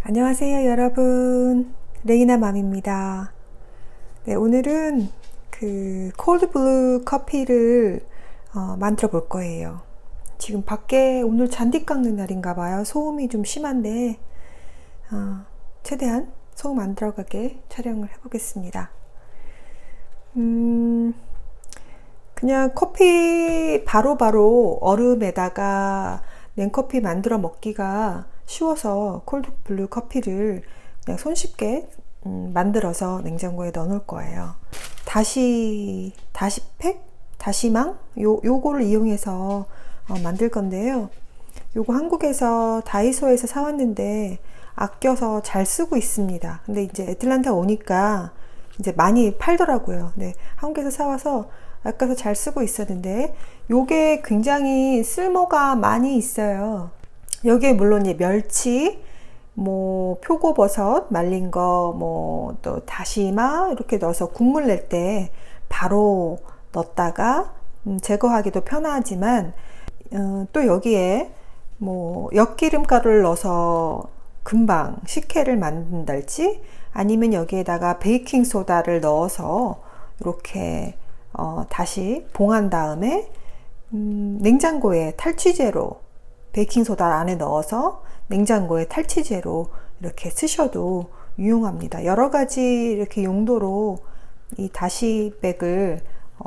안녕하세요, 여러분. 레이나 맘입니다. 네, 오늘은 콜드 블루 커피를 만들어 볼 거예요. 지금 밖에 오늘 잔디 깎는 날인가 봐요. 소음이 좀 심한데 최대한 소음 안 들어가게 촬영을 해보겠습니다. 그냥 커피 바로바로 얼음에다가 냉커피 만들어 먹기가 쉬워서 콜드 블루 커피를 그냥 손쉽게 만들어서 냉장고에 넣어 놓을 거예요. 다시팩? 다시망? 요거를 이용해서 만들 건데요. 요거 한국에서 다이소에서 사왔는데 아껴서 잘 쓰고 있습니다. 근데 이제 애틀란타 오니까 이제 많이 팔더라고요. 네, 한국에서 사와서 아껴서 잘 쓰고 있었는데 요게 굉장히 쓸모가 많이 있어요. 여기에 물론 이제 멸치, 뭐 표고버섯 말린 거, 뭐 또 다시마 이렇게 넣어서 국물 낼 때 바로 넣었다가 제거하기도 편하지만 또 여기에 뭐 엿기름가루를 넣어서 금방 식혜를 만든달지 아니면 여기에다가 베이킹 소다를 넣어서 이렇게 다시 봉한 다음에 냉장고에 탈취제로 베이킹 소다 안에 넣어서 냉장고에 탈취제로 이렇게 쓰셔도 유용합니다. 여러 가지 이렇게 용도로 이 다시백을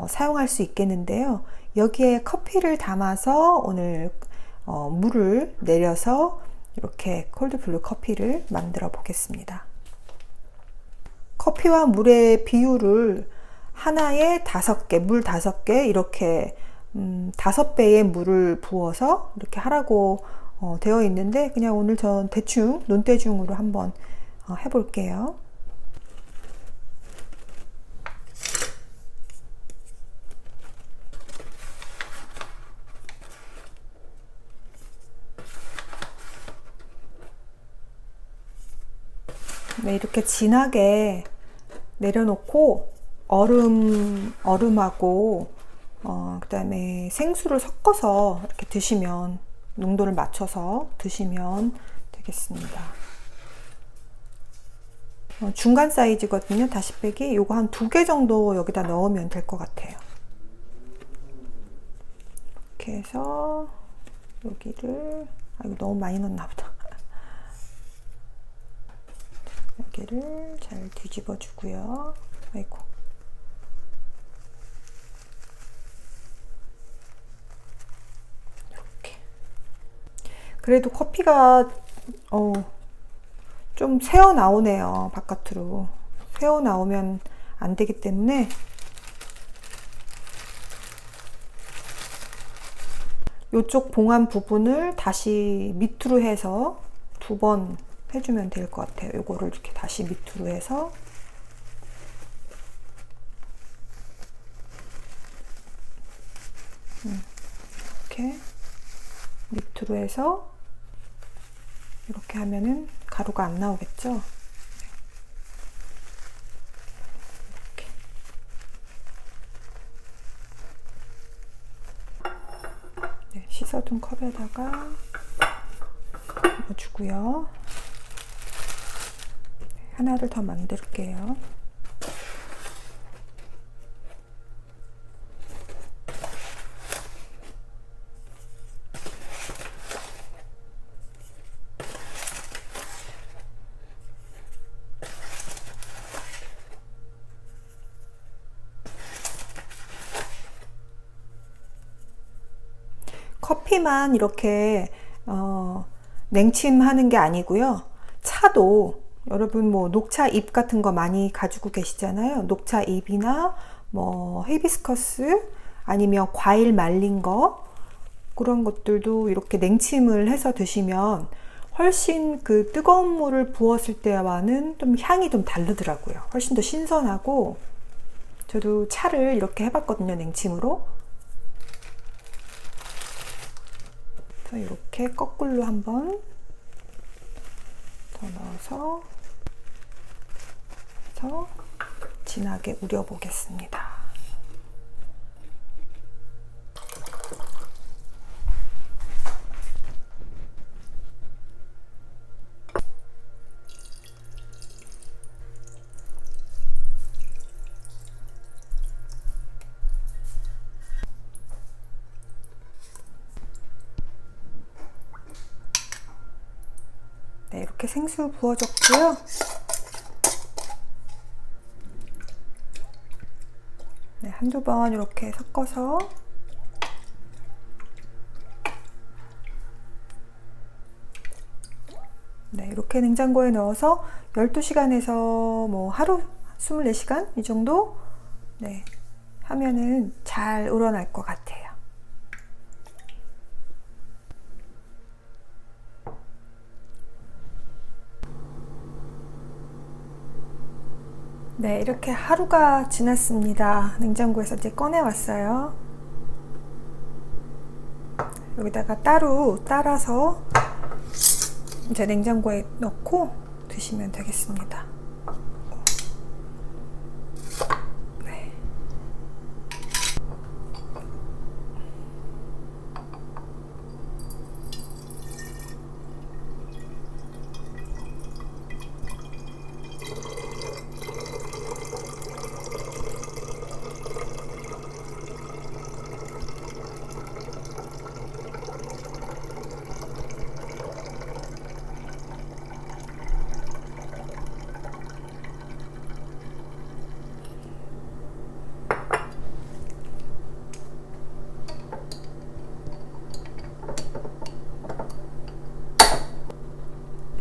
사용할 수 있겠는데요. 여기에 커피를 담아서 오늘 물을 내려서 이렇게 콜드 블루 커피를 만들어 보겠습니다. 커피와 물의 비율을 하나에 5개, 물 5개 이렇게 5배의 물을 부어서 이렇게 하라고 되어 있는데 그냥 오늘 전 대충 눈대중으로 한번 해볼게요. 네, 이렇게 진하게 내려놓고 얼음하고 그 다음에 생수를 섞어서 이렇게 드시면 농도를 맞춰서 드시면 되겠습니다. 중간 사이즈거든요. 다시팩이 요거 한 2개 정도 여기다 넣으면 될 것 같아요. 이렇게 해서 여기를 이거 너무 많이 넣었나 보다. 여기를 잘 뒤집어 주고요. 아이고. 이렇게. 그래도 커피가 좀 새어 나오네요. 바깥으로. 새어 나오면 안 되기 때문에 이쪽 봉한 부분을 다시 밑으로 해서 2번 해주면 될 것 같아요. 요거를 이렇게 다시 밑으로 해서 이렇게 밑으로 해서 이렇게 하면은 가루가 안 나오겠죠? 이렇게. 네, 씻어둔 컵에다가 넣어주고요. 하나를 더 만들게요. 커피만 이렇게 냉침하는 게 아니고요. 차도 여러분 뭐 녹차 잎 같은 거 많이 가지고 계시잖아요. 녹차 잎이나 뭐 히비스커스 아니면 과일 말린 거 그런 것들도 이렇게 냉침을 해서 드시면 훨씬 그 뜨거운 물을 부었을 때와는 좀 향이 좀 다르더라고요. 훨씬 더 신선하고 저도 차를 이렇게 해봤거든요. 냉침으로. 이렇게 거꾸로 한번 더 넣어서 진하게 우려 보겠습니다. 이렇게 생수 부어줬고요. 네, 한두 번 이렇게 섞어서 네, 이렇게 냉장고에 넣어서 12시간에서 뭐 하루 24시간 이 정도 네, 하면은 잘 우러날 것 같아요. 네, 이렇게 하루가 지났습니다. 냉장고에서 이제 꺼내 왔어요. 여기다가 따로 따라서 이제 냉장고에 넣고 드시면 되겠습니다. 네.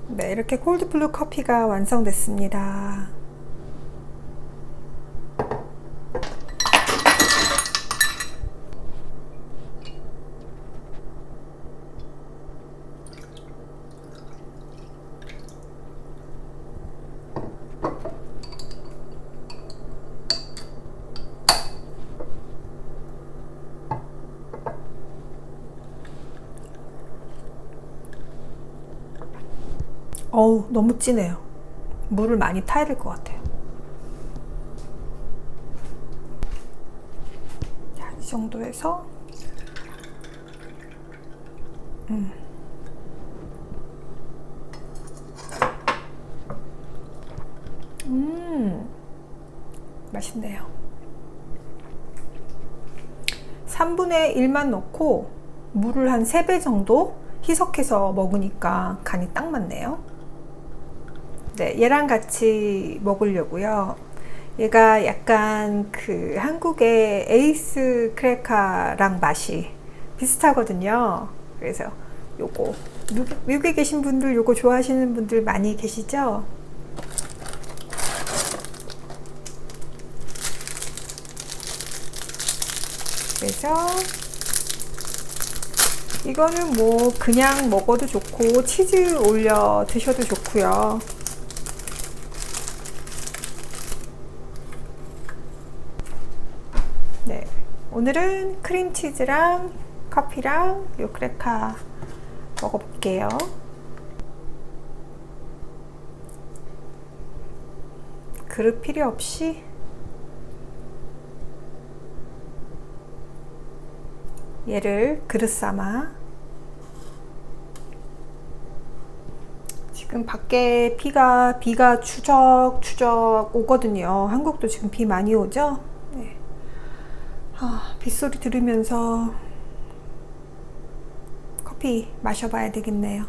네, 이렇게 콜드블루 커피가 완성됐습니다. 어우, 너무 진해요. 물을 많이 타야 될 것 같아요. 자, 이 정도에서 맛있네요. 3분의 1만 넣고 물을 한 3배 정도 희석해서 먹으니까 간이 딱 맞네요. 네, 얘랑 같이 먹으려고요. 얘가 약간 그 한국의 에이스 크래커랑 맛이 비슷하거든요. 그래서 요거 미국에 계신 분들 요거 좋아하시는 분들 많이 계시죠? 그래서 이거는 뭐 그냥 먹어도 좋고 치즈 올려 드셔도 좋고요. 네, 오늘은 크림치즈랑 커피랑 요 크래커 먹어볼게요. 그릇 필요 없이 얘를 그릇 삼아. 지금 밖에 비가 추적추적 오거든요. 한국도 지금 비 많이 오죠? 네. 빗소리 들으면서 커피 마셔봐야 되겠네요.